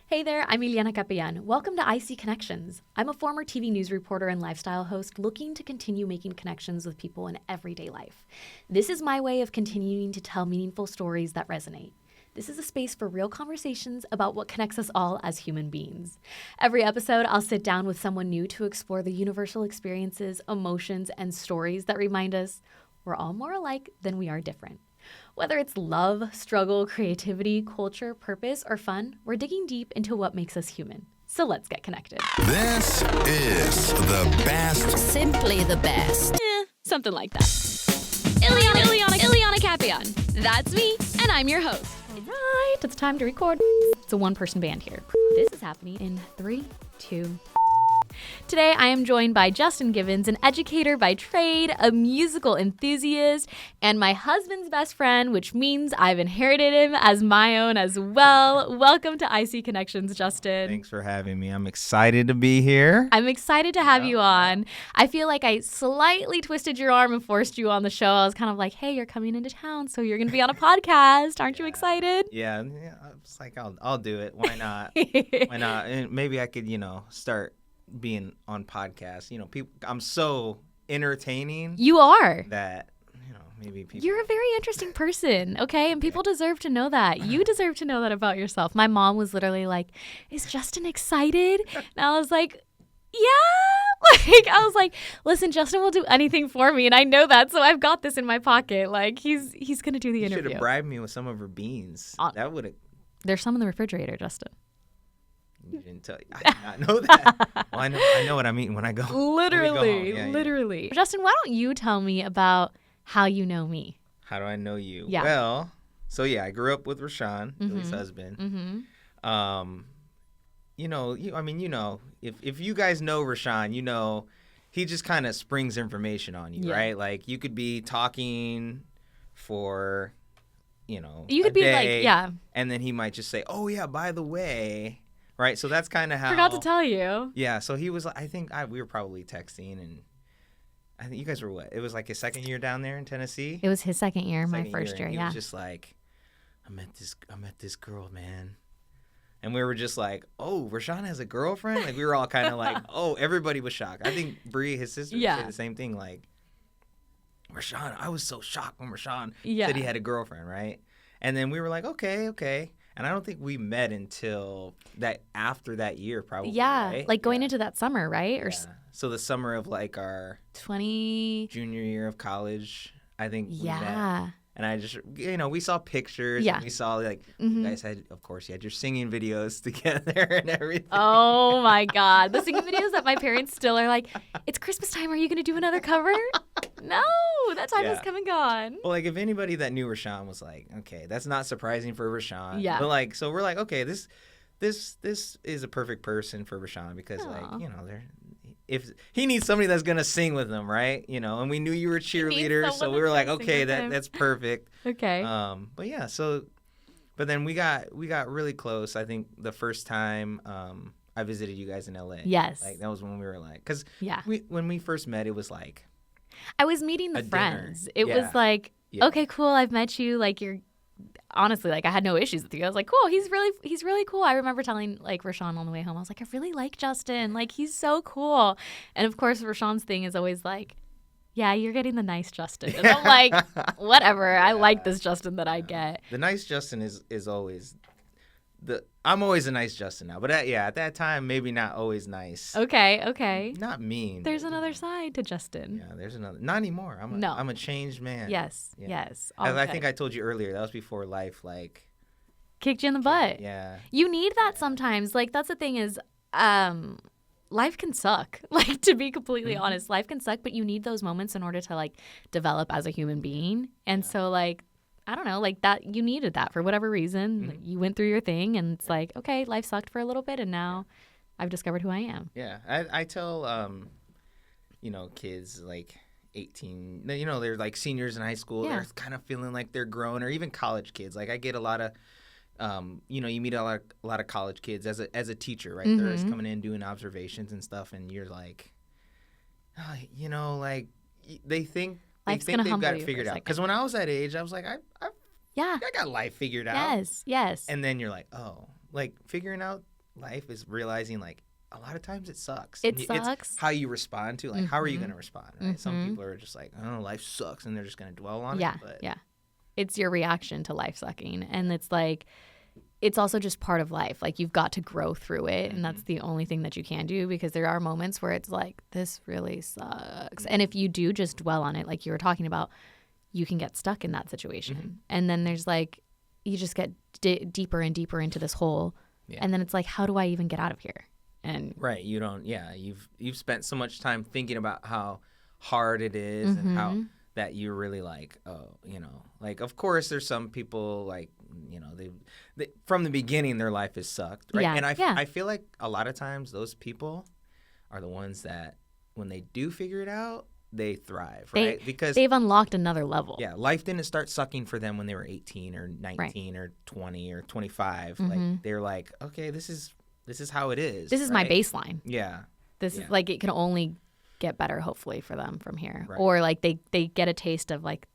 Hey there, I'm Ileana Capean. Welcome to IC Connections. I'm a former TV news reporter and lifestyle host looking to continue making connections with people in everyday life. This is my way of continuing to tell meaningful stories that resonate. This is a space for real conversations about what connects us all as human beings. Every episode, I'll sit down with someone new to explore the universal experiences, emotions, and stories that remind us we're all more alike than we are different. Whether it's love, struggle, creativity, culture, purpose, or fun, we're digging deep into what makes us human. So let's get connected. This is the best. Simply the best. Something like that. Ileana Capeon. That's me, and I'm your host. All right, it's time to record. It's a one-person band here. This is happening in 3, 2. Today, I am joined by Justin Givens, an educator by trade, a musical enthusiast, and my husband's best friend, which means I've inherited him as my own as well. Welcome to IC Connections, Justin. Thanks for having me. I'm excited to be here. I'm excited to have you on. I feel like I slightly twisted your arm and forced you on the show. I was kind of like, hey, you're coming into town, so you're going to be on a podcast. Aren't you excited? Yeah, I was like, I'll do it. Why not? Why not? And maybe I could, start being on podcasts. People, I'm so entertaining. You are. That, maybe people. You're a very interesting person, okay? And people deserve to know that. You deserve to know that about yourself. My mom was literally like, is Justin excited? And I was like, yeah. I was like, listen, Justin will do anything for me, and I know that, so I've got this in my pocket. Like, he's going to do the interview. You should have bribed me with some of her beans. That would have. There's some in the refrigerator, Justin. You didn't tell you. I did not know that. Well, I know what I'm eating when I go. Literally. Yeah. Justin, why don't you tell me about how you know me? How do I know you? Yeah. Well, I grew up with Rashawn, Billy's husband. Mm-hmm. If you guys know Rashawn, he just kind of springs information on you, right? Like you could be talking for, you could be day, like, yeah. And then he might just say, oh, yeah, by the way. Right, so that's kind of how. Forgot to tell you. Yeah, so he was. I think we were probably texting, and I think you guys were what? It was like his second year down there in Tennessee. It was his second year, my first year. He yeah. was just like, I met this girl, man, and we were just like, oh, Rashawn has a girlfriend. Like we were all kind of like, oh, everybody was shocked. I think Bree, his sister, said the same thing. Like, Rashawn, I was so shocked when Rashawn said he had a girlfriend, right? And then we were like, okay. And I don't think we met until after that year, probably. Yeah, right? like going into that summer, right? Or so the summer of like our 20 junior year of college, I think. Yeah. We met. And I just, we saw pictures. Yeah. And we saw like you guys had, of course, you had your singing videos together and everything. Oh my God, the singing videos that my parents still are like, it's Christmas time. Are you going to do another cover? No, that time has come and gone. Well, like if anybody that knew Rashawn was like, okay, that's not surprising for Rashawn. Yeah. But like, so we're like, okay, this is a perfect person for Rashawn because if he needs somebody that's gonna sing with him, right? And we knew you were a cheerleader, so we were like, okay, that's perfect. Okay. But then we got really close. I think the first time I visited you guys in LA. Yes. Like that was when we were like, because yeah, when we first met, it was like. I was meeting the friends. Dinner. It was like, okay, cool. I've met you. Like you're, honestly, like I had no issues with you. I was like, cool. He's really cool. I remember telling like Rashawn on the way home. I was like, I really like Justin. Like he's so cool. And of course, Rashawn's thing is always like, yeah, you're getting the nice Justin. And I'm like, whatever. I like this Justin that I get. The nice Justin is always I'm always a nice Justin now, but at that time, maybe not always nice. Okay. Not mean. There's another side to Justin. Yeah, there's another. Not anymore. I'm a changed man. Yes. As I think I told you earlier, that was before life like kicked you in the butt. Yeah. You need that sometimes. Like that's the thing is, life can suck. Like to be completely honest, life can suck, but you need those moments in order to like develop as a human being. And so like. I don't know, like that, you needed that for whatever reason. Like, you went through your thing and it's like, okay, life sucked for a little bit and now I've discovered who I am. Yeah. I tell, kids like 18, they're like seniors in high school. Yeah. They're kind of feeling like they're grown, or even college kids. Like I get a lot of, you meet a lot of college kids as a teacher, right? They're just coming in doing observations and stuff. And you're like, like they think they've got it figured out. Because when I was that age, I was like, I got life figured out. Yes. And then you're like, oh, like figuring out life is realizing like a lot of times it sucks. It sucks. It's how you respond to like how are you going to respond, right? Some people are just like, I don't know, life sucks, and they're just going to dwell on it. But It's your reaction to life sucking, and it's like it's also just part of life. Like you've got to grow through it, and that's the only thing that you can do, because there are moments where it's like, this really sucks. And if you do just dwell on it, like you were talking about, you can get stuck in that situation. And then there's like, you just get deeper and deeper into this hole. Yeah. And then it's like, how do I even get out of here? And right. You don't, you've spent so much time thinking about how hard it is and how that you're really like, oh, like, of course there's some people like, they from the beginning their life has sucked, right? And I feel like a lot of times those people are the ones that when they do figure it out, they thrive, right? Because they've unlocked another level. Yeah, life didn't start sucking for them when they were 18 or 19 or 20 or 25. Like they're like, okay, this is how it is. This is my baseline. Yeah. This is like, it can only get better hopefully for them from here. Right. Or like they get a taste of like,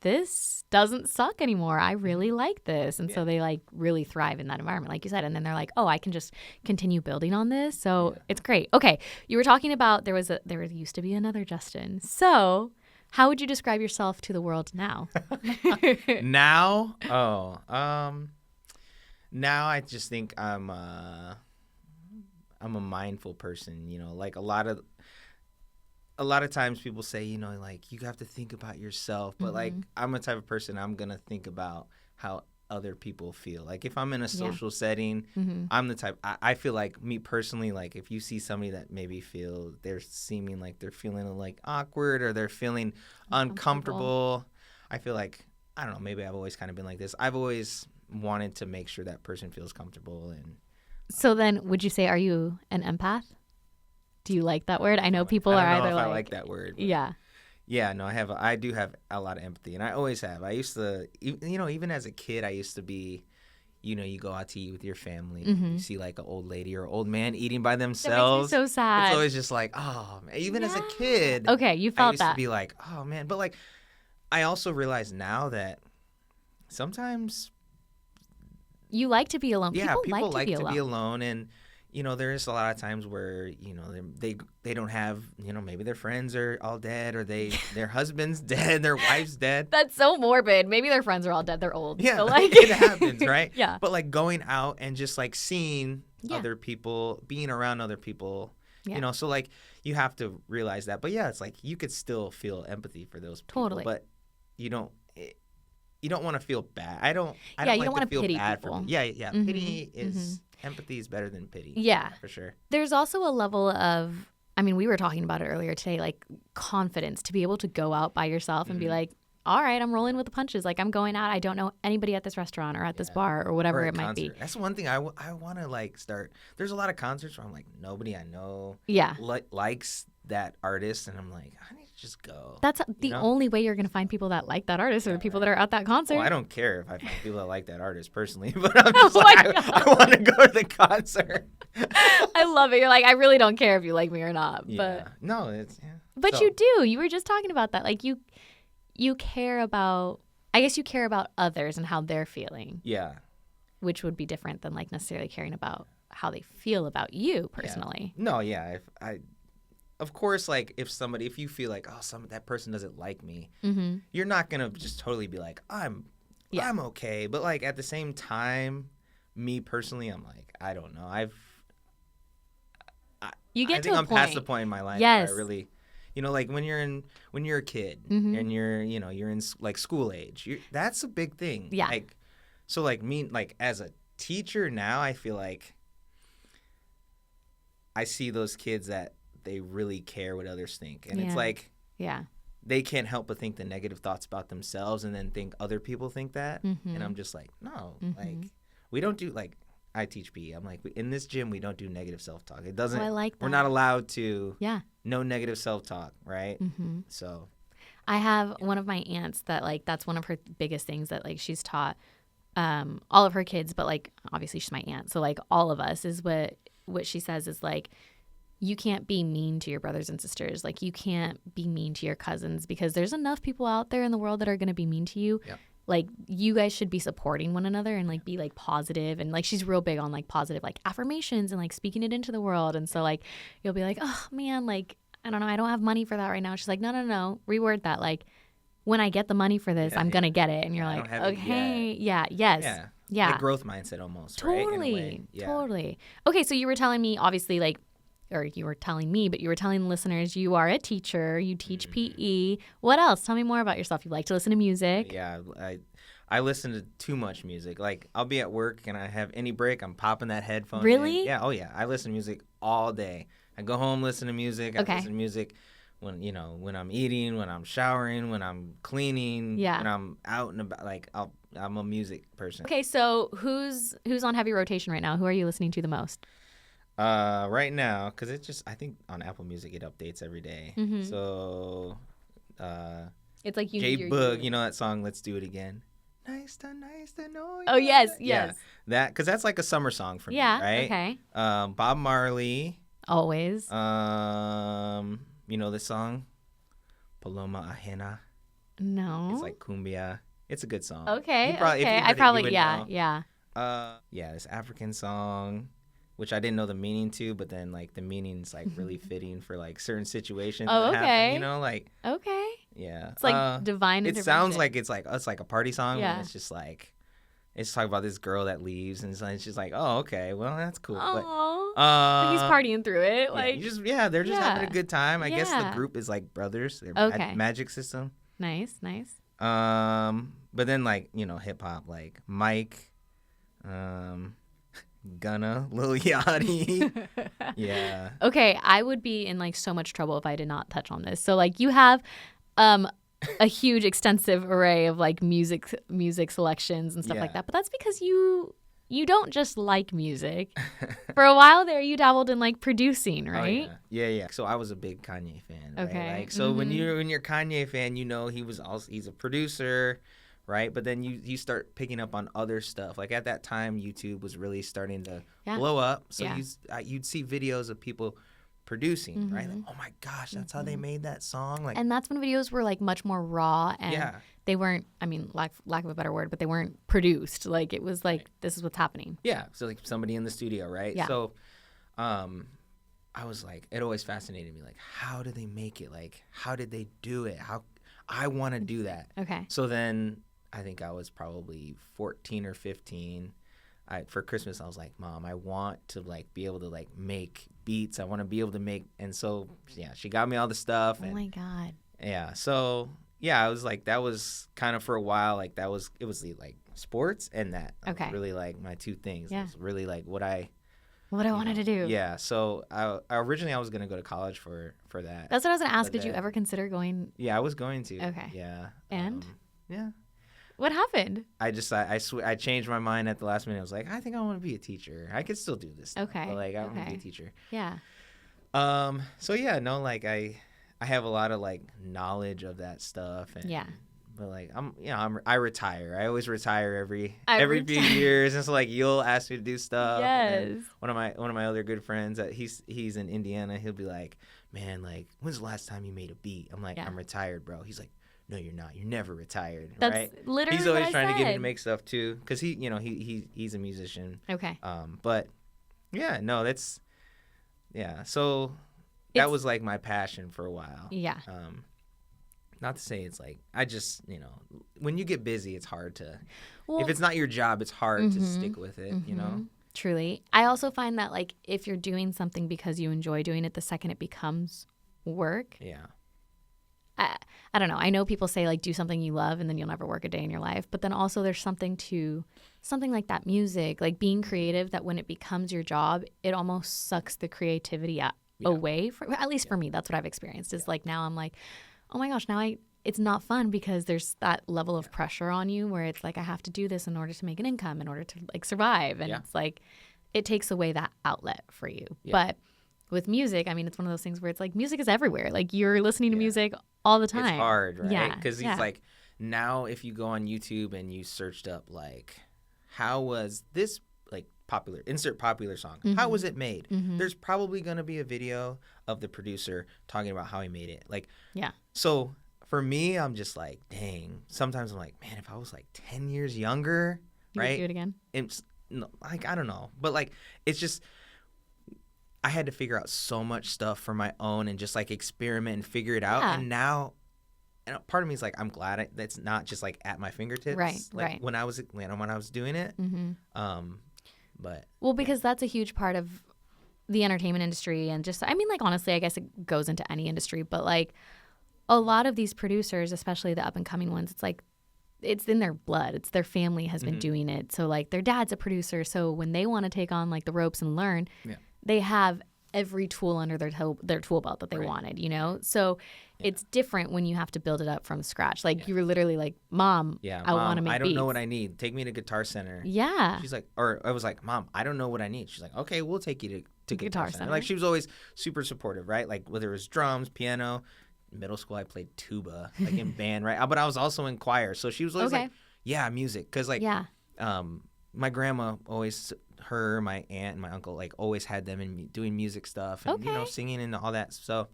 this doesn't suck anymore. I really like this. And so they like really thrive in that environment, like you said. And then they're like, oh, I can just continue building on this. So it's great. Okay. You were talking about there used to be another Justin. So how would you describe yourself to the world now? Now? Now I just think I'm a mindful person, like a lot of times people say, like you have to think about yourself, but like I'm a type of person, I'm going to think about how other people feel. Like if I'm in a social setting, I'm the type, I feel like me personally, like if you see somebody that maybe they're seeming like they're feeling like awkward or they're feeling uncomfortable, I feel like, I don't know, maybe I've always kind of been like this. I've always wanted to make sure that person feels comfortable. And so then would you say, are you an empath? Do you like that word? I know people are either if like, I like that word. No, I do have a lot of empathy, and I always have. I used to, even as a kid, I used to be, you go out to eat with your family, you see like an old lady or old man eating by themselves. That makes me so sad. It's always just like, oh, man. Even as a kid. Okay, you felt that. I used to be like, oh man, but like, I also realize now that sometimes you like to be alone. Yeah, people like to be alone, and there's a lot of times where they don't have maybe their friends are all dead, or their husband's dead, their wife's dead. That's so morbid. Maybe their friends are all dead. They're old. Yeah, so like it happens, right? Yeah. But like going out and just like seeing other people, being around other people, so like you have to realize that. But yeah, it's like you could still feel empathy for those people, totally. But you don't want to feel bad. I don't you like don't want to feel pity bad people. for me. Yeah. Pity is empathy is better than pity. Yeah, for sure. There's also a level of, I mean, we were talking about it earlier today, like confidence to be able to go out by yourself and be like, all right, I'm rolling with the punches. Like I'm going out. I don't know anybody at this restaurant or at this bar or whatever it might be. That's one thing I want to like start. There's a lot of concerts where I'm like, nobody I know likes that artist, and I'm like, I need to just go. That's the only way you're going to find people that like that artist, or the people that are at that concert. Well, I don't care if I find people that like that artist personally, but I'm just I want to go to the concert. I love it. You're like, I really don't care if you like me or not. But no, it's But you do. You were just talking about that. Like you care about, I guess you care about others and how they're feeling. Yeah. Which would be different than like necessarily caring about how they feel about you personally. Yeah. No, yeah. Of course, like if you feel like, that person doesn't like me, you're not gonna just totally be like, I'm okay. But like at the same time, me personally, I'm like, I don't know. I think I'm past the point in my life where I really, like when you're a kid and you're in like school age, that's a big thing. Yeah. Like, so like me, like as a teacher now, I feel like I see those kids that they really care what others think. And it's like, they can't help but think the negative thoughts about themselves and then think other people think that. And I'm just like, no, like we don't do, like, I teach PE. I'm like, in this gym, we don't do negative self-talk. It doesn't, I like that. We're not allowed to, no negative self-talk, right? So I have one of my aunts that like, that's one of her biggest things that like she's taught all of her kids, but like, obviously she's my aunt. So like all of us is what she says is like, you can't be mean to your brothers and sisters. Like you can't be mean to your cousins because there's enough people out there in the world that are going to be mean to you. like you guys should be supporting one another and like be like positive, and like she's real big on like positive like affirmations and like speaking it into the world. And so like you'll be like, oh man, like I don't know, I don't have money for that right now. She's like, no, reword that, like when I get the money for this, I'm gonna get it. And you're like, okay, yes. Yeah. Like growth mindset almost, totally, right? In a way. Totally. Okay, so you were telling me, obviously, like, or you were telling me, but you were telling listeners you are a teacher, you teach PE. What else? Tell me more about yourself. You like to listen to music. Yeah, I listen to too much music. Like, I'll be at work and I have any break, I'm popping that headphone Really? in. Yeah, oh yeah. I listen to music all day. I go home, listen to music. I Okay. listen to music when I'm eating, when I'm showering, when I'm cleaning, when I'm out and about. Like, I'm a music person. Okay, so who's on heavy rotation right now? Who are you listening to the most? Right now, because I think on Apple Music it updates every day. Mm-hmm. So, It's like J Boog, you know that song, Let's Do It Again. Nice to know you. Oh, yes. Yeah, that, because that's like a summer song for me, right? Okay. Bob Marley. Always. You know this song? Paloma Ajena. No. It's like cumbia. It's a good song. Okay. This African song, which I didn't know the meaning to, but then like the meaning's like really fitting for like certain situations. Oh, that okay. happen, you know, like. Okay. Yeah. It's like divine. It sounds like it's like a party song. Yeah. And it's just like, it's talking about this girl that leaves, and it's just like, oh, okay, well that's cool. But he's partying through it. Like they're just having a good time. I guess the group is like brothers. They're Magic System. Nice. But then like, you know, hip hop, like Mike, Gunna, Lil Yachty. Yeah. Okay, I would be in like so much trouble if I did not touch on this. So like you have a huge extensive array of like music selections and stuff like that. But that's because you don't just like music. For a while there you dabbled in like producing, right? Oh, yeah. So I was a big Kanye fan. Right? Okay. Like, so when you're a Kanye fan, you know he's a producer, right? But then you start picking up on other stuff. Like at that time, YouTube was really starting to blow up. So you'd see videos of people producing, right? Like, oh my gosh, that's how they made that song. Like, and that's when videos were like much more raw and they weren't, I mean, lack of a better word, but they weren't produced. Like it was like, this is what's happening. Yeah. So like somebody in the studio, right? Yeah. So I was like, it always fascinated me. Like, how did they make it? Like, how did they do it? I want to do that. Okay. So then I think I was probably 14 or 15. For Christmas, I was like, Mom, I want to like be able to like make beats. I want to be able to make, and so she got me all the stuff. Oh my God. Yeah. So I was like, that was kind of for a while. Like it was the like sports and that. Okay. Really like my two things. Yeah. It was really like what I wanted to do. Yeah. So I originally I was gonna go to college for that. That's what I was gonna ask. Did you ever consider going? Yeah, I was going to. Okay. Yeah. And? Yeah. What happened? I changed my mind at the last minute. I was like, I think I want to be a teacher. I could still do this stuff, Okay. but like I want to be a teacher. Yeah. So yeah, no, like I have a lot of like knowledge of that stuff. And, But like I retire. I always retire every few years, and so like you'll ask me to do stuff. Yes. And one of my other good friends, he's in Indiana. He'll be like, man, like when's the last time you made a beat? I'm like, I'm retired, bro. He's like, no, you're not. You're never retired. That's right? literally He's always what I trying to get me said. to make stuff too, because he's a musician. Okay. But yeah, no, that's So that was like my passion for a while. Yeah. Not to say it's like I just when you get busy, it's hard to. Well, if it's not your job, it's hard to stick with it. You know. Truly. I also find that like if you're doing something because you enjoy doing it, the second it becomes work. Yeah. I don't know. I know people say like do something you love and then you'll never work a day in your life. But then also there's something like that music, like being creative, that when it becomes your job, it almost sucks the creativity away. At least for me, that's what I've experienced. Is like now I'm like, oh my gosh, now it's not fun because there's that level of pressure on you where it's like I have to do this in order to make an income, in order to like survive. And it's like it takes away that outlet for you. Yeah. But with music, I mean, it's one of those things where it's like music is everywhere. Like you're listening to music all the time. It's hard, right? Yeah. Because it's like now if you go on YouTube and you searched up like how was this like insert popular song. How was it made? There's probably going to be a video of the producer talking about how he made it. Like, so for me, I'm just like, dang. Sometimes I'm like, man, if I was like 10 years younger, You right? would do it again? It's like, I don't know. But like, it's just, I had to figure out so much stuff for my own and just like experiment and figure it out. Yeah. And now, and part of me is like, I'm glad that's not just like at my fingertips. Right, like right. when I was doing it. Mm-hmm. But Well, because that's a huge part of the entertainment industry, and just, I mean, like, honestly, I guess it goes into any industry, but like a lot of these producers, especially the up and coming ones, it's like, it's in their blood. It's their family has been doing it. So like their dad's a producer. So when they want to take on like the ropes and learn, they have every tool under their tool belt that they wanted, you know? So it's different when you have to build it up from scratch. Like you were literally like, Mom, I want to make beats. I don't know what I need. Take me to Guitar Center. Yeah. She's like, or I was like, Mom, I don't know what I need. She's like, okay, we'll take you to Guitar Center. Like she was always super supportive, right? Like whether it was drums, piano. Middle school, I played tuba, like in band, right? But I was also in choir. So she was always like, yeah, music. Because like, my grandma always, my aunt and my uncle, like always had them in doing music stuff and, you know, singing and all that. So,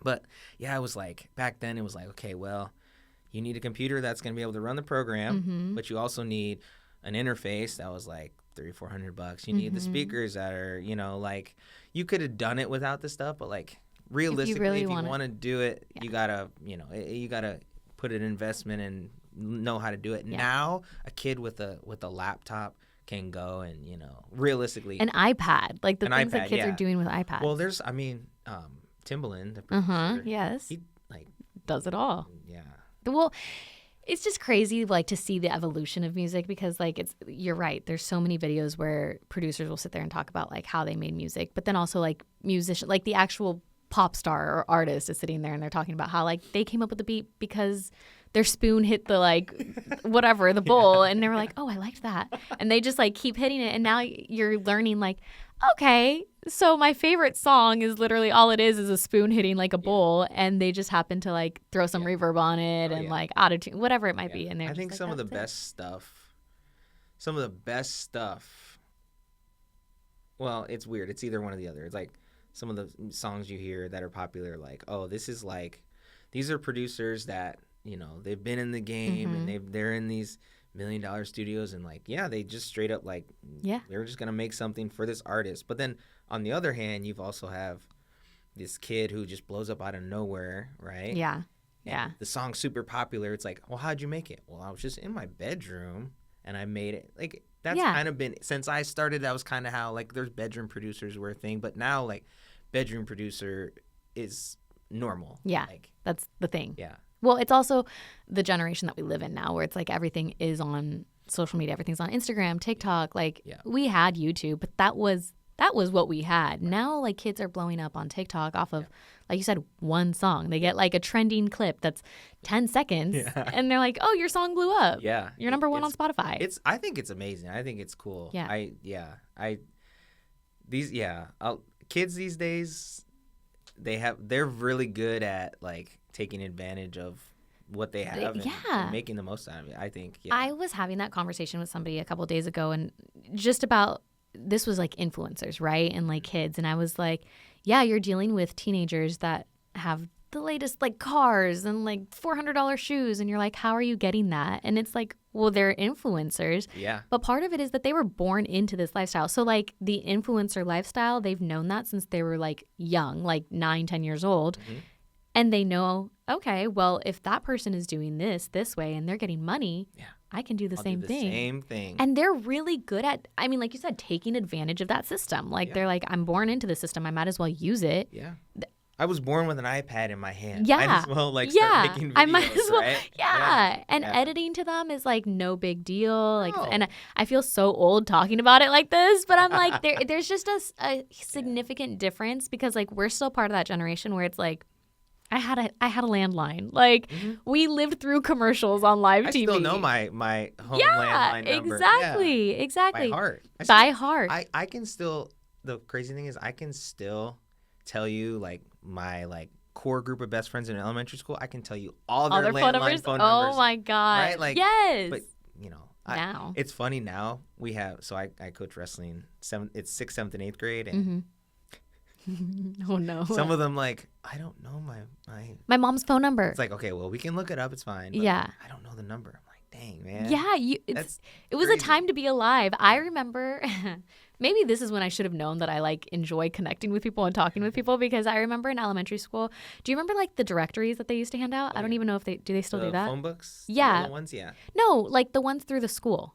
but yeah, I was like, back then it was like, okay, well, you need a computer that's going to be able to run the program, but you also need an interface that was like $300-400. You need the speakers that are, you know, like you could have done it without the stuff, but like, realistically, if you want to do it, you gotta, you know, you gotta put an investment and know how to do it. Now, a kid with a laptop can go and, you know, realistically, an iPad, like the things that kids are doing with iPads. Well, there's, I mean, Timbaland, the producer, yes, he like does it all. Yeah. Well, it's just crazy, like, to see the evolution of music, because like you're right. There's so many videos where producers will sit there and talk about like how they made music, but then also like musician, like the actual pop star or artist is sitting there and they're talking about how like they came up with the beat because their spoon hit the like whatever the bowl and they were like, oh, I liked that, and they just like keep hitting it, and now you're learning like, okay, so my favorite song is literally all it is a spoon hitting like a bowl, and they just happen to like throw some reverb on it and like auto-tune, whatever it might be, and I think like, some of the best stuff, well, it's weird, it's either one or the other. It's like some of the songs you hear that are popular, like, oh, this is like, these are producers that, you know, they've been in the game and they're in these $1 million studios, and like, yeah, they just straight up like, they're just gonna make something for this artist. But then on the other hand, you've also have this kid who just blows up out of nowhere, right? Yeah. The song's super popular. It's like, well, how'd you make it? Well, I was just in my bedroom and I made it. Like, that's kind of been, since I started, that was kind of how, like, there's bedroom producers were a thing, but now like bedroom producer is normal. Yeah, like, that's the thing. Yeah. Well, it's also the generation that we live in now, where it's like everything is on social media. Everything's on Instagram, TikTok. Like we had YouTube, but that was what we had. Now, like, kids are blowing up on TikTok off of, like you said, one song. They get like a trending clip that's 10 seconds, and they're like, "Oh, your song blew up. Yeah, you're number one on Spotify." I think it's amazing. I think it's cool. Kids these days, they're really good at like taking advantage of what they have and making the most out of it, I think. I was having that conversation with somebody a couple of days ago, and just about, this was like influencers, right? And like kids. And I was like, yeah, you're dealing with teenagers that have the latest like cars and like $400 shoes. And you're like, how are you getting that? And it's like, well, they're influencers. Yeah. But part of it is that they were born into this lifestyle. So like the influencer lifestyle, they've known that since they were like young, like 9-10 years old. And they know, okay, well, if that person is doing this way and they're getting money, I can do the same thing. Same thing. And they're really good at, I mean, like you said, taking advantage of that system. Like they're like, I'm born into the system. I might as well use it. Yeah. I was born with an iPad in my hand. Yeah. I might as well like start making videos, I might as well. right? Yeah. And editing to them is like no big deal. Like, and I feel so old talking about it like this, but I'm like, there's just a significant difference, because like we're still part of that generation where it's like, I had a landline. Like we lived through commercials on live TV. I still know my home landline number. Exactly. By heart. Heart. I can still, the crazy thing is I can still tell you like my like core group of best friends in elementary school. I can tell you all their landline phone numbers. Oh my God. Right? Like, yes. But you know, now it's funny now we have, so I coach wrestling. It's 6th, 7th, and 8th grade, and Oh no. Some of them like, I don't know my mom's phone number. It's like, okay, well, we can look it up. It's fine. But Yeah. I don't know the number. I'm like, dang, man. Yeah, it was crazy. a time to be alive. I remember maybe this is when I should have known that I like enjoy connecting with people and talking with people, because I remember in elementary school, do you remember like the directories that they used to hand out? I don't even know if they still do that? Phone books? Yeah. The little ones? Yeah. No, like the ones through the school.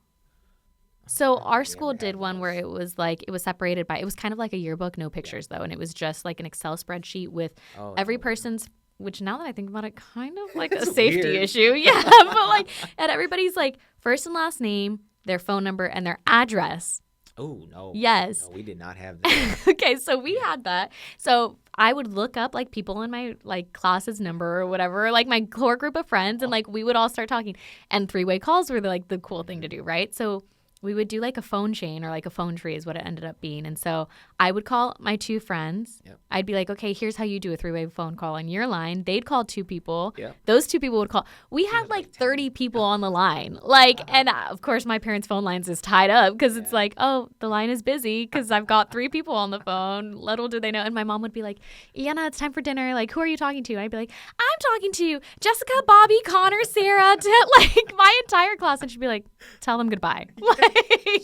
So our we school ever did had one those. where it was like, it was separated by, it was kind of like a yearbook, no pictures though. And it was just like an Excel spreadsheet with Oh, every no. person's, which now that I think about it, kind of like a It's safety weird. issue. Yeah. But like, and everybody's like first and last name, their phone number, and their address. Oh, no. Yes. No, we did not have that. Okay, so we had that. So I would look up like people in my like class's number or whatever, like my core group of friends, and like we would all start talking. And three-way calls were like the cool thing to do, right? So we would do like a phone chain, or like a phone tree is what it ended up being. And so I would call my two friends. Yep. I'd be like, okay, here's how you do a three-way phone call on your line. They'd call two people. Yep. Those two people would call. We had like 30 people on the line. Like, and of course my parents' phone lines is tied up because it's like, oh, the line is busy because I've got 3 people on the phone. Little do they know. And my mom would be like, Iana, it's time for dinner. Like, who are you talking to? And I'd be like, I'm talking to Jessica, Bobby, Connor, Sarah, like my entire class. And she'd be like, tell them goodbye. Like,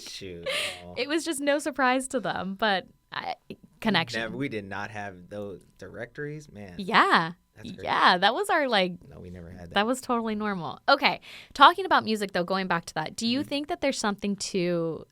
Shoot. No. it was just no surprise to them, but connection. We did not have those directories, man. Yeah. That's crazy. Yeah, that was our like, No, we never had that. that was totally normal. Okay. Talking about music though, going back to that, do you think that there's something to,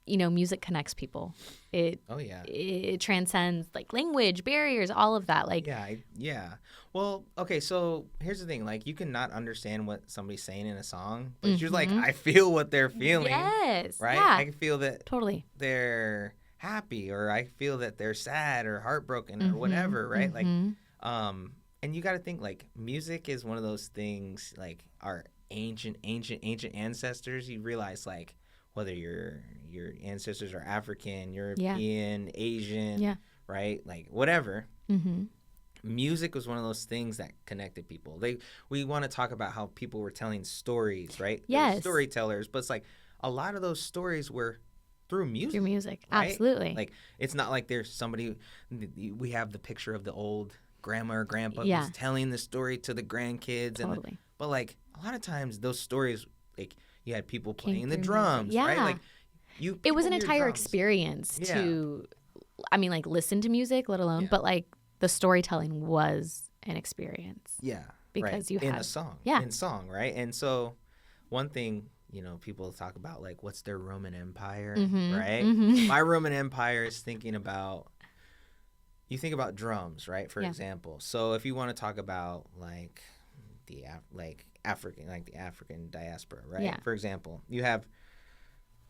music connects people? Oh, yeah. It transcends like language, barriers, all of that. Like, Yeah. Well, okay, so here's the thing. Like, you can not understand what somebody's saying in a song, but you're like, I feel what they're feeling. yes. Right? Yeah. I can feel that Totally. they're happy, or I feel that they're sad or heartbroken or whatever, right? Like, and you got to think, like, music is one of those things, like, our ancient ancestors. You realize, like, whether your ancestors are African, European, Asian, right? Like, whatever. Music was one of those things that connected people. We want to talk about how people were telling stories, right? They were Yes. storytellers, but it's like a lot of those stories were through music. Through music. right? Absolutely. Like, it's not like there's somebody, we have the picture of the old grandma or grandpa Yeah. who's telling the story to the grandkids. Totally. But like a lot of times those stories, like you had people playing the through drums, music. right? Yeah. Like It was people an hear entire drums. experience Yeah. to, I mean, like listen to music, let alone, Yeah. but like the storytelling was an experience. Yeah. Because right. you in had- a song. yeah. In song, right? And so one thing, people talk about, like, what's their Roman Empire, right? My Roman Empire is thinking about, you think about drums, right? For Yeah. example. So if you want to talk about like the African diaspora, right? Yeah. For example, you have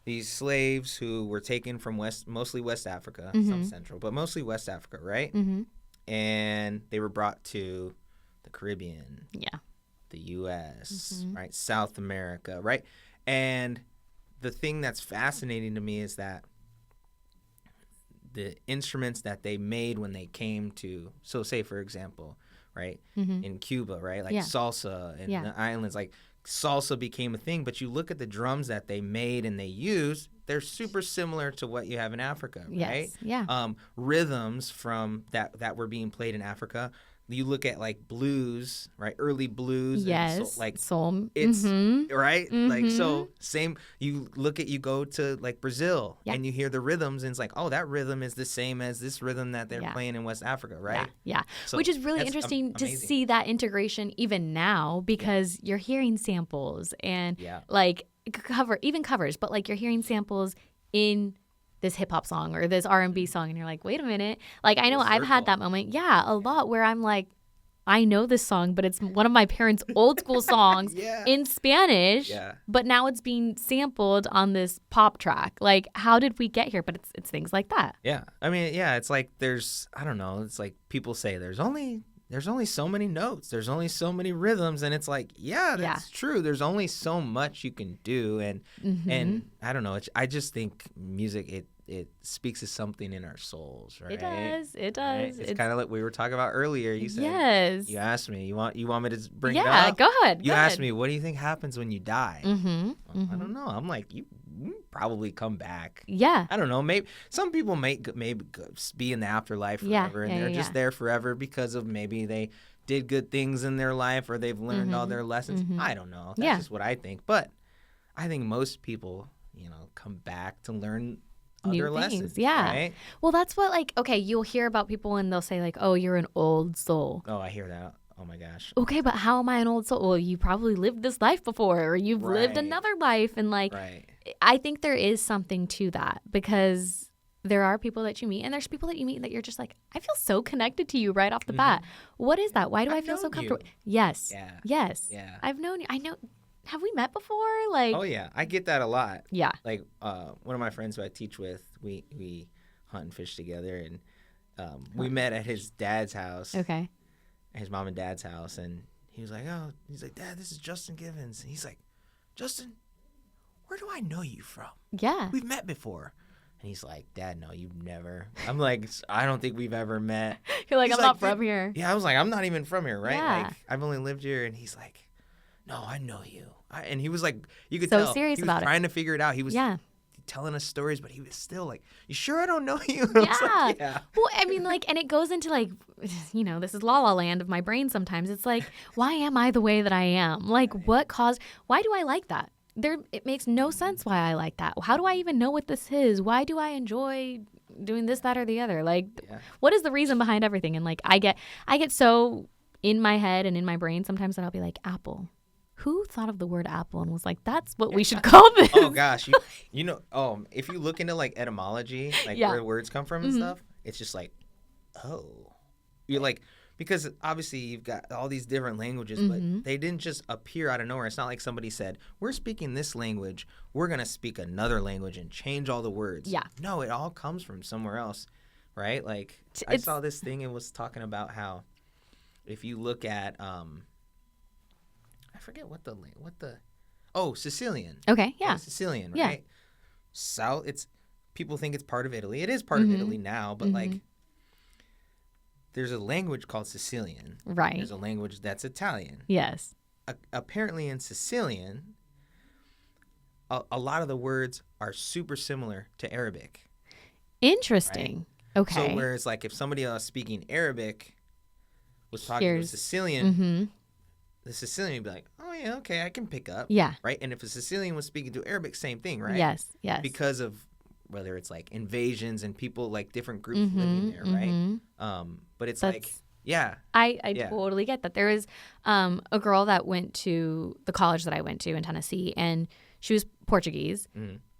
these slaves who were taken from mostly West Africa, some Central, but mostly West Africa, right? And they were brought to the Caribbean, Yeah. the U.S., right? South America, right? And the thing that's fascinating to me is that the instruments that they made when they came to, so say, for example, right, in Cuba, right, like Yeah. salsa and Yeah. the islands, like salsa became a thing, but you look at the drums that they made and they used, they're super similar to what you have in Africa, right? Yes. Yeah. Rhythms from that were being played in Africa. You look at like blues, right? Early blues, Yes. and like soul. it's right, like so same. You go to like Brazil, Yeah. and you hear the rhythms, and it's like, oh, that rhythm is the same as this rhythm that they're Yeah. playing in West Africa, right? Yeah. So Which is really that's interesting to amazing. see that integration even now, because you're hearing samples and Yeah. like covers, but like you're hearing samples in this hip hop song or this R&B song, and you're like, wait a minute. Like, I know Full I've had circle. that moment, a lot, where I'm like, I know this song, but it's one of my parents' old school songs Yeah. in Spanish, Yeah. but now it's being sampled on this pop track. Like, how did we get here? But it's things like that. Yeah. I mean, yeah, it's like I don't know, it's like people say there's only so many notes, there's only so many rhythms, and it's like, yeah, that's true. There's only so much you can do, and I don't know, I just think music, it speaks to something in our souls, right? It does. It Right? does. It's kind of like we were talking about earlier. You said, yes. you asked me, you want me to bring it Yeah, up? go ahead. You go asked ahead. me, what do you think happens when you die? Mm-hmm. I don't know. I'm like, you probably come back. Yeah. I don't know. Maybe some people maybe be in the afterlife forever, and they're just there forever because of maybe they did good things in their life or they've learned all their lessons. I don't know. That's just what I think. But I think most people, come back to learn other lessons. Yeah. Right? Well, that's what, like, okay, you'll hear about people and they'll say, like, oh, you're an old soul. Oh, I hear that. Oh, my gosh. Okay, but how am I an old soul? Well, you probably lived this life before, or you've lived another life. And, like, I think there is something to that, because there are people that you meet, and there's people that you meet that you're just like, I feel so connected to you right off the bat. What is that? Why do I feel so comfortable? Yes. Yeah. Yes. Yeah. I've known you. I know. Have we met before? Like. Oh, yeah. I get that a lot. Yeah. Like, one of my friends who I teach with, we hunt and fish together, and we met at his dad's house. Okay. His mom and dad's house, and he was like, Dad, this is Justin Givens. And he's like, Justin, where do I know you from? Yeah. We've met before. And he's like, Dad, no, you've never. I'm like, I don't think we've ever met. You're like, he's I'm not from here. Yeah, I was like, I'm not even from here, right? Yeah. Like, I've only lived here. And he's like, no, I know you. And he was like, you could so tell. Serious he was about trying to figure it out. He was telling us stories, but he was still like, you sure I don't know you? And I was like, yeah. Well, I mean, like, and it goes into, like, this is la la land of my brain sometimes. It's like, why am I the way that I am? Like, why do I like that? It makes no sense why I like that. How do I even know what this is? Why do I enjoy doing this, that, or the other? Like, what is the reason behind everything? And, like, I get so in my head and in my brain sometimes that I'll be like, apple. Who thought of the word apple and was like, that's what we should call this? Oh, gosh. If you look into, like, etymology, like, where words come from and stuff, it's just like, oh. You're like, because obviously you've got all these different languages, but they didn't just appear out of nowhere. It's not like somebody said, we're speaking this language, we're going to speak another language and change all the words. Yeah. No, it all comes from somewhere else, right? Like, I saw this thing, it was talking about how if you look at, I forget Sicilian. Okay, yeah. Sicilian, right? Yeah. People think it's part of Italy. It is part of Italy now, but like there's a language called Sicilian. Right. There's a language that's Italian. Yes. Apparently in Sicilian, a lot of the words are super similar to Arabic. Interesting. Right? Okay. So whereas like if somebody else speaking Arabic was talking to Sicilian, the Sicilian would be like, oh, yeah, okay, I can pick up. Yeah. Right? And if a Sicilian was speaking to Arabic, same thing, right? Yes. Because of whether it's like invasions and people, like different groups living there, right? But it's like, yeah. I totally get that. There was a girl that went to the college that I went to in Tennessee, and she was Portuguese.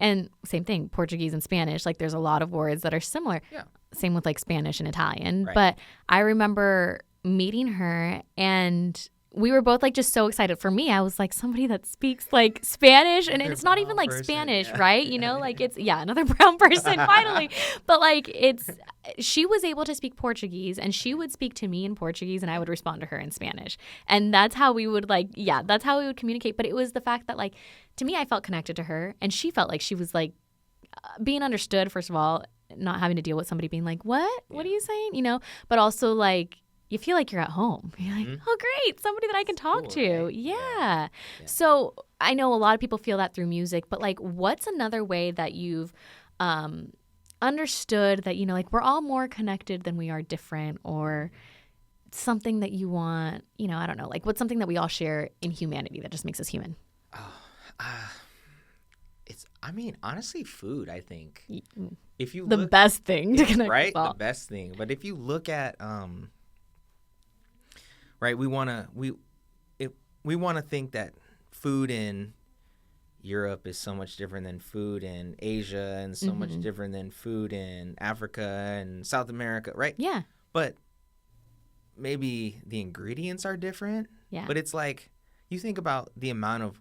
And same thing, Portuguese and Spanish. Like, there's a lot of words that are similar. Yeah. Same with, like, Spanish and Italian. Right. But I remember meeting her, and we were both like just so excited. For me, I was like, somebody that speaks like Spanish, and it's not even like Spanish, right? Like it's another brown person finally. But like she was able to speak Portuguese, and she would speak to me in Portuguese, and I would respond to her in Spanish. And that's how we would that's how we would communicate. But it was the fact that, like, to me, I felt connected to her, and she felt like she was like being understood, first of all, not having to deal with somebody being like, what are you saying? But also like, you feel like you're at home. You're like, oh, great, somebody that I can talk to. Right? Yeah. So I know a lot of people feel that through music, but like, what's another way that you've understood that, like, we're all more connected than we are different, or something that you want, I don't know, like, what's something that we all share in humanity that just makes us human? Honestly, food, I think. If you the best thing to connect right? with all. The best thing. But if you look at right, we want to think that food in Europe is so much different than food in Asia, and so much different than food in Africa and South America, right? Yeah. But maybe the ingredients are different. Yeah. But it's like, you think about the amount of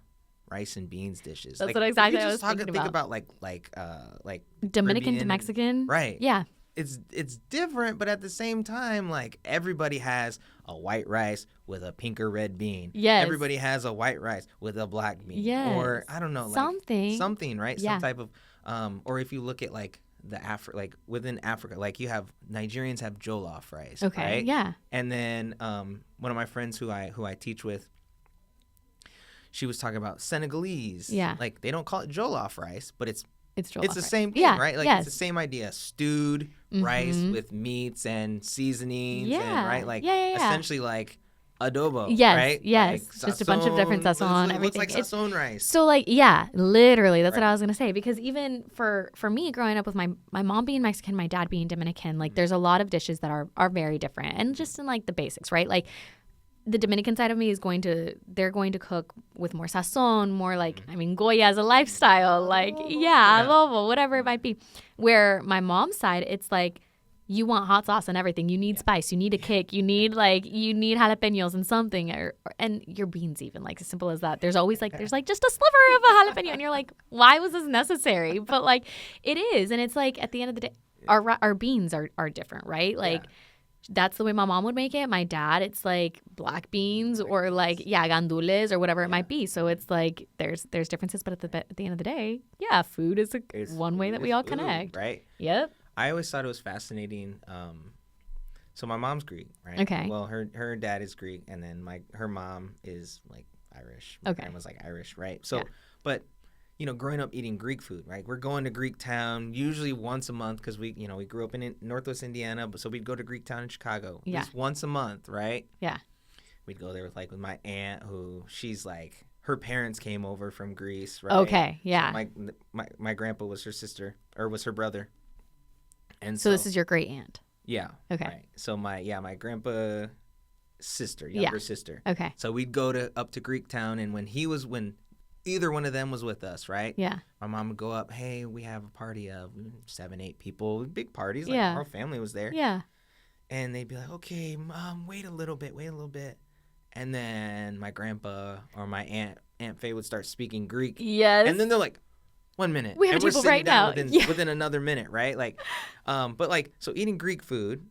rice and beans dishes. That's what exactly I was thinking think about. Like Dominican Caribbean to Mexican. Right. Yeah. It's different, but at the same time, like, everybody has a white rice with a pink or red bean. Yes. Everybody has a white rice with a black bean. Yes. Or I don't know, like something, right? Yeah. Some type of or if you look at like within Africa, like, you have Nigerians have jollof rice. Okay. Right? Yeah. And then one of my friends who I teach with, she was talking about Senegalese. Yeah. Like, they don't call it jollof rice, but it's jollof the rice. same thing, Yeah, right? Like, yes. it's the same idea. Stewed rice with meats and seasonings. Yeah. And, right? Like, Yeah. essentially, like, adobo, yes, right? Yes, Like, just a bunch of different sazon, it looks everything. like sazon rice. So, like, yeah, literally, that's Right. what I was going to say. Because even for me, growing up with my mom being Mexican, my dad being Dominican, like, there's a lot of dishes that are very different. And just in, like, the basics, right? Like, the Dominican side of me they're going to cook with more sazon, more like, I mean, Goya is a lifestyle. Like, adobo, whatever it might be. Where my mom's side, it's like, you want hot sauce and everything. You need spice. You need a kick. You need jalapenos and something, and your beans even, like, as simple as that. There's always there's just a sliver of a jalapeno, and you're like, why was this necessary? But like, it is, and it's like at the end of the day, our beans are different, right? Like, that's the way my mom would make it. My dad, it's like black beans or like gandules or whatever it might be. So it's like there's differences, but at the end of the day, food is one way that we all connect, right? Yep. I always thought it was fascinating. So my mom's Greek, right? Okay. Well, her dad is Greek, and then her mom is like Irish. My grandma's like Irish, right? So, but growing up eating Greek food, right? We're going to Greek Town usually once a month because we grew up in Northwest Indiana, so we'd go to Greek Town in Chicago at least once a month, right? Yeah. We'd go there with my aunt, who she's like, her parents came over from Greece, right? Okay. Yeah. So my grandpa was her sister or was her brother. And so this is your great aunt. Yeah. Okay. Right. So my grandpa's sister, younger sister. Okay. So we'd go up to Greek Town, and when either one of them was with us, right? Yeah. My mom would go up, hey, we have a party of 7-8 people, big parties. Like, our whole family was there. Yeah. And they'd be like, okay, wait a little bit. And then my grandpa or my Aunt Faye would start speaking Greek. Yes. And then they're like, 1 minute. We have people right now. Within another minute, right? Like, but like, so eating Greek food,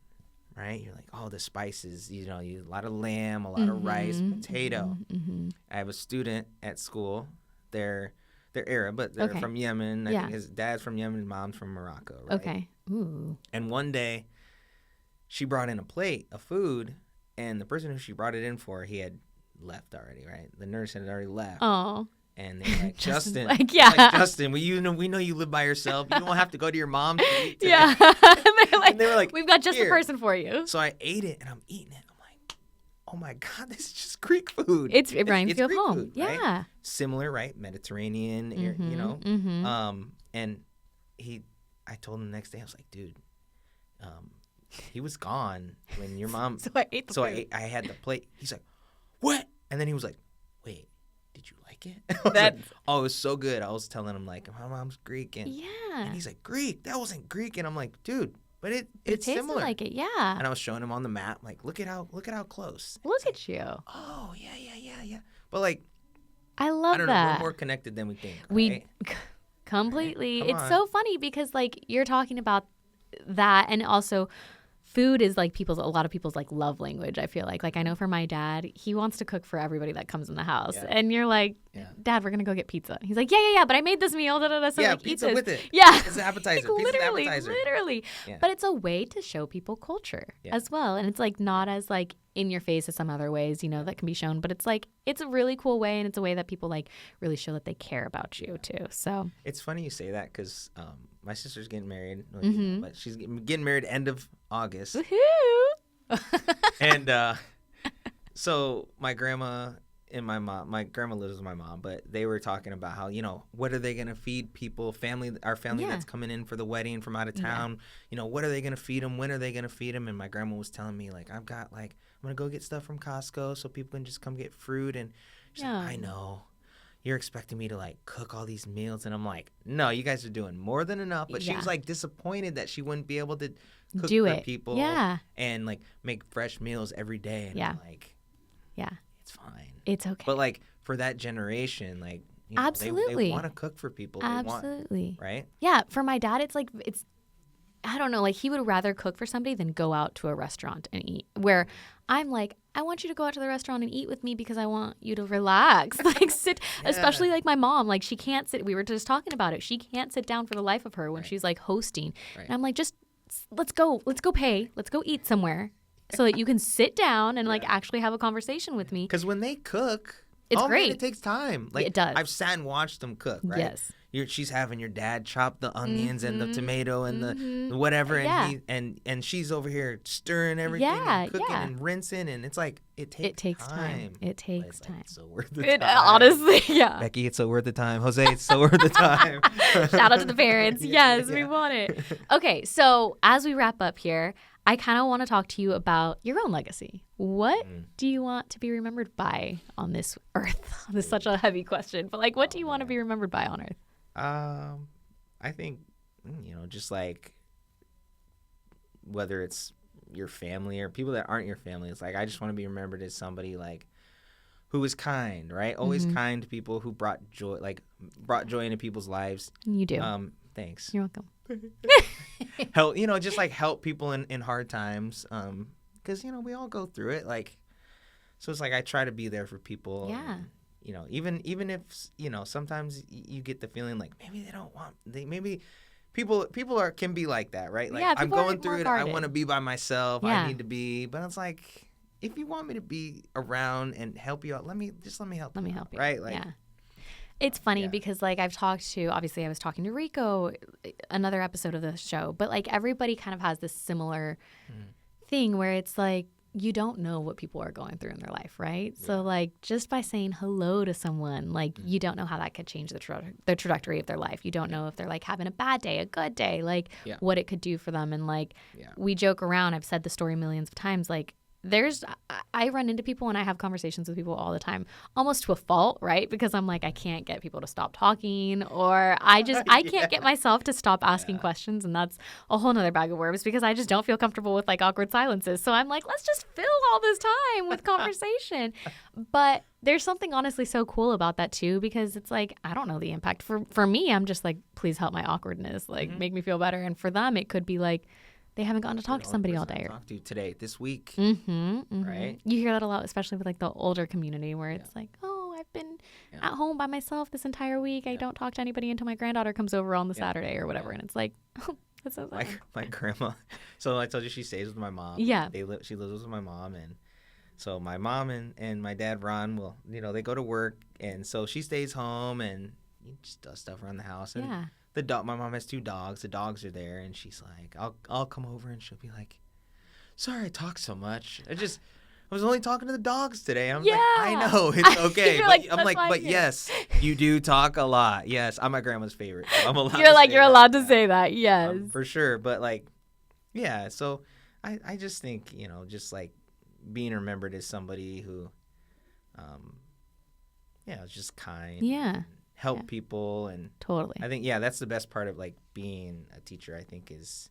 right? You're like, oh, the spices, you a lot of lamb, a lot of rice, potato. Mm-hmm. I have a student at school. They're Arab, but they're from Yemen. I think his dad's from Yemen, his mom's from Morocco, right? Okay. Ooh. And one day, she brought in a plate of food, and the person who she brought it in for, he had left already, right? The nurse had already left. Oh. And they're like, Justin, Justin, we know you live by yourself. You don't have to go to your mom to eat today. Yeah. And they were like, we've got just the person for you. So I ate it, and I'm eating it. I'm like, oh my God, this is just Greek food. It reminds you of home. Food, right? Yeah. Similar, right? Mediterranean, Mm-hmm. And I told him the next day, I was like, dude, he was gone when your mom. So I ate the food. I had the plate. He's like, what? And then he was like, wait. Did you like it? I was like, oh, it was so good. I was telling him, like, my mom's Greek. And he's like, Greek? That wasn't Greek. And I'm like, dude, but it tasted similar. Like it, yeah. And I was showing him on the map, like, look at how close. Look at you. Oh, yeah. But, like, I love that. Know, we're more connected than we think. Right? Completely. Right? It's so funny because, like, you're talking about that, and also food is like a lot of people's like love language. I feel like I know for my dad, he wants to cook for everybody that comes in the house, and you're like, Dad, we're gonna go get pizza. He's like, yeah, but I made this meal. So like, pizza with it. Yeah, it's an appetizer. Like, literally. Yeah. But it's a way to show people culture as well, and it's like not as like in your face as some other ways, that can be shown. But it's like it's a really cool way, and it's a way that people like really show that they care about you too. So it's funny you say that because my sister's getting married, but she's getting married end of August. Woohoo! And so my grandma and my grandma lives with my mom, but they were talking about how, what are they going to feed people, our family that's coming in for the wedding from out of town, what are they going to feed them? When are they going to feed them? And my grandma was telling me, like, I'm going to go get stuff from Costco so people can just come get fruit. And she's like, I know. You're expecting me to, like, cook all these meals. And I'm like, no, you guys are doing more than enough. But she was, like, disappointed that she wouldn't be able to cook for people and, like, make fresh meals every day. And I'm like, it's fine. It's okay. But, like, for that generation, like, absolutely, they want to cook for people. Absolutely. Right? Yeah. For my dad, it's like, I don't know, like he would rather cook for somebody than go out to a restaurant and eat. Where I'm like, I want you to go out to the restaurant and eat with me because I want you to relax. Like sit, especially like my mom, like she can't sit. We were just talking about it. She can't sit down for the life of her when she's like hosting. Right. And I'm like, just let's go eat somewhere so that you can sit down and like actually have a conversation with me. Because when they cook, It's great. Man, it takes time. Like, it does. I've sat and watched them cook, right? Yes. She's having your dad chop the onions and the tomato and the whatever, and and she's over here stirring everything and cooking and rinsing, and it's like it takes time. It takes time. It's so worth the time. Honestly, yeah. Becky, it's so worth the time. Jose, it's so worth the time. Shout out to the parents. Yes, we want it. Okay, so as we wrap up here, I kind of want to talk to you about your own legacy. What do you want to be remembered by on this earth? This is such a heavy question, but like, what do you want to be remembered by on earth? I think, just like whether it's your family or people that aren't your family, it's like I just want to be remembered as somebody like who was kind, right? Always kind to people, who brought joy into people's lives. You do. Thanks. You're welcome. Help, just like help people in hard times. Because we all go through it. Like, so it's like I try to be there for people. Yeah. And, even if sometimes you get the feeling like maybe they don't want maybe people can be like that, right? Like, yeah, I'm going through it. I want to be by myself. Yeah. I need to be, but it's like if you want me to be around and help you out, let me help. Let me help you. Right? Like, yeah. It's funny because like I was talking to Rico, another episode of the show, but like everybody kind of has this similar thing where it's like you don't know what people are going through in their life, right? Yeah. So like just by saying hello to someone, like you don't know how that could change the trajectory of their life. You don't know if they're like having a bad day, a good day, like what it could do for them. And like we joke around, I've said the story millions of times, like I run into people and I have conversations with people all the time, almost to a fault, right? Because I'm like, I can't get people to stop talking, or I can't get myself to stop asking questions. And that's a whole nother bag of worms because I just don't feel comfortable with like awkward silences. So I'm like, let's just fill all this time with conversation. But there's something honestly so cool about that too, because it's like, I don't know the impact. For me, I'm just like, please help my awkwardness, like make me feel better. And for them, it could be like, they haven't gotten to talk to somebody all day. Talk to you today, this week, right? You hear that a lot, especially with like the older community, where it's like, "Oh, I've been at home by myself this entire week. I don't talk to anybody until my granddaughter comes over on the Saturday or whatever." And it's like, oh, that's so sad. My grandma. So I told you she stays with my mom. Yeah, she lives with my mom, and so my mom and my dad Ron will, they go to work, and so she stays home and just does stuff around the house. And the dog. My mom has 2 dogs. The dogs are there, and she's like, I'll come over, and she'll be like, "Sorry, I talk so much. I was only talking to the dogs today." I'm like, I know, it's okay. But yes, you do talk a lot. Yes, I'm my grandma's favorite. So I'm allowed. You're allowed to say that. Yes, for sure. But like, yeah. So I just think just like being remembered as somebody who, is just kind. Yeah. Help people, and totally. I think that's the best part of like being a teacher. I think is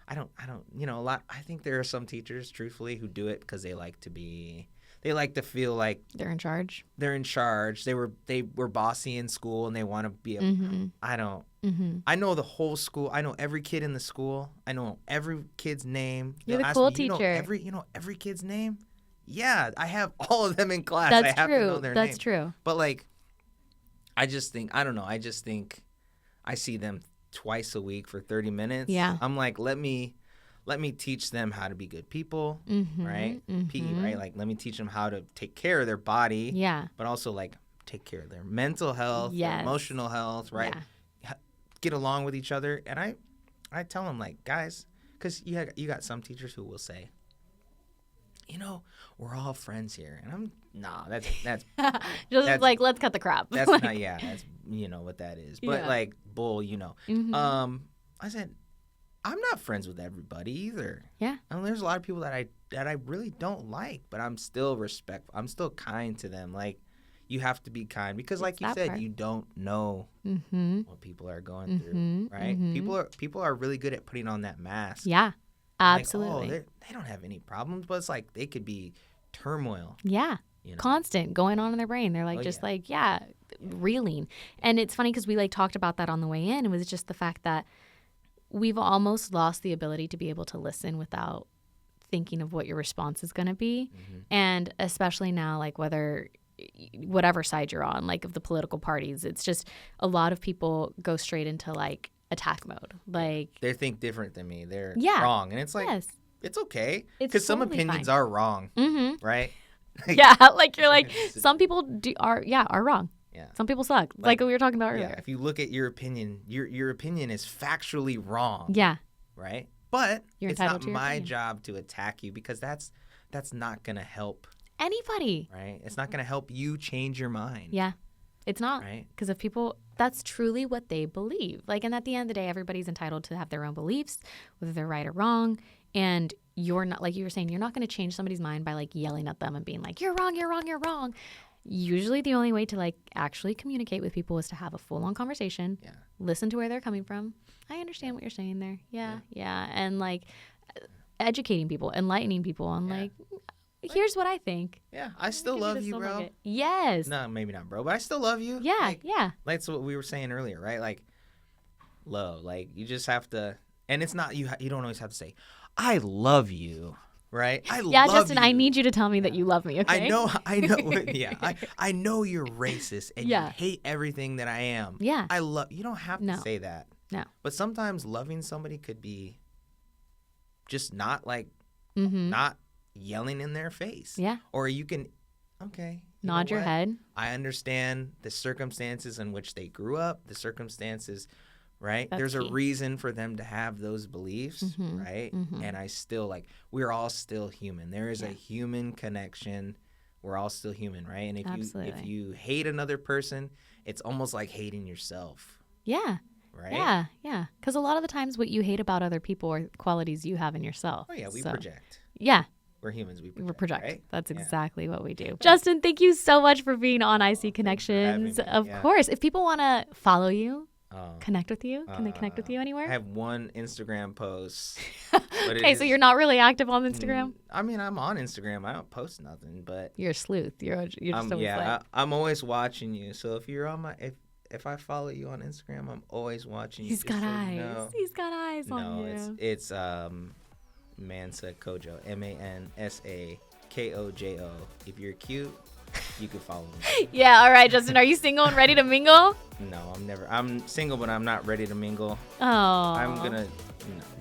I don't a lot. I think there are some teachers, truthfully, who do it because they like to feel like they're in charge. They were bossy in school, and they want to be. I don't. I know the whole school. I know every kid in the school. I know every kid's name. You're the cool teacher. You know every kid's name. Yeah, I have all of them in class. That's I have true. To know their name. That's true. But like, I just think I see them twice a week for 30 minutes. Yeah. I'm like, let me teach them how to be good people, right? Right? Like, let me teach them how to take care of their body. Yeah. But also like take care of their mental health, their emotional health, right? Yeah. Get along with each other. And I tell them, like, guys, because you got some teachers who will say, we're all friends here. And that's just that's, like, let's cut the crap. That's not, that's, what that is. But like, bull, I said, I'm not friends with everybody either. Yeah. And there's a lot of people that I really don't like, but I'm still respectful. I'm still kind to them. Like, you have to be kind because, like you said, you don't know what people are going through, right? People are really good at putting on that mask. Yeah. Absolutely. Like, they don't have any problems, but it's like they could be turmoil. Yeah. Constant going on in their brain. They're like, reeling. And it's funny because we like talked about that on the way in. It was just the fact that we've almost lost the ability to be able to listen without thinking of what your response is going to be. And especially now, like whatever side you're on, like of the political parties, it's just a lot of people go straight into like attack mode. Like, they think different than me. They're wrong. And it's like, it's okay. Because some opinions are wrong, right? Yeah, like you're like, some people are wrong. Yeah. Some people suck. Like we were talking about earlier. Yeah, if you look at your opinion, your opinion is factually wrong. Yeah. Right? But it's not my opinion. job to attack you because that's not going to help anybody. Right? It's not going to help you change your mind. Yeah. It's not. Right? Because if people, that's truly what they believe. Like, and at the end of the day, everybody's entitled to have their own beliefs, whether they're right or wrong. And you're not, like you were saying, you're not going to change somebody's mind by like yelling at them and being like, you're wrong, you're wrong, you're wrong. Usually the only way to like actually communicate with people is to have a full-on conversation, listen to where they're coming from. I understand what you're saying there. Yeah. And like educating people, enlightening people on like, here's what I think. Yeah, I still love you, bro. Like yes. No, maybe not, bro, but I still love you. Yeah, like, yeah. That's what we were saying earlier, right? Like, love. Like, you just have to, and it's not, you don't always have to say, I love you, right? Yeah, Justin, I need you to tell me that you love me, okay? I know. Yeah, I know you're racist and you hate everything that I am. Yeah. You don't have to say that. No. But sometimes loving somebody could be just not not yelling in their face. Yeah. Or you can, nod your head. I understand the circumstances in which they grew up, the circumstances, right? That's There's key. a reason for them to have those beliefs, right? And I still we're all still human. There is a human connection. We're all still human, right? And if you hate another person, it's almost like hating yourself. Yeah. Right? Yeah. Because a lot of the times what you hate about other people are qualities you have in yourself. Oh, yeah, we project. Yeah. We're humans. We project. Right? That's exactly what we do. Justin, thank you so much for being on IC Connections. Of course. If people want to follow you, connect with you, can they connect with you anywhere? I have one Instagram post. Okay, so you're not really active on Instagram? I mean, I'm on Instagram. I don't post nothing, but you're a sleuth. You're just always like... I'm always watching you. So if you're on my... If I follow you on Instagram, I'm always watching you. He's got eyes. You know. He's got eyes on you. No, it's Mansa Kojo. MANSA KOJO. If you're cute, you can follow me. Yeah, all right, Justin. Are you single and ready to mingle? No, I'm single, but I'm not ready to mingle. Oh. I'm gonna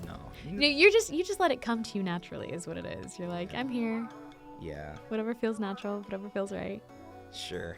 no. You just let it come to you naturally, is what it is. You're like, I'm here. Yeah. Whatever feels natural, whatever feels right. Sure.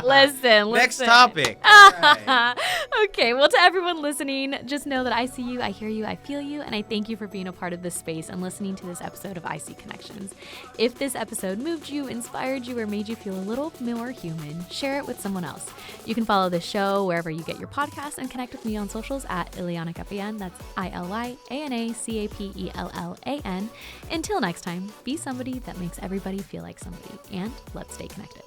Listen. Next topic. Right. Okay. Well, to everyone listening, just know that I see you, I hear you, I feel you, and I thank you for being a part of this space and listening to this episode of IC Connections. If this episode moved you, inspired you, or made you feel a little more human, share it with someone else. You can follow the show wherever you get your podcasts and connect with me on socials at Ileana Capian. That's ILYANACAPELLAN. Until next time, be somebody that makes everybody feel like somebody, and let's stay connected.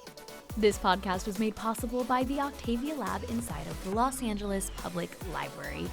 This podcast was made possible by the Octavia Lab inside of the Los Angeles Public Library.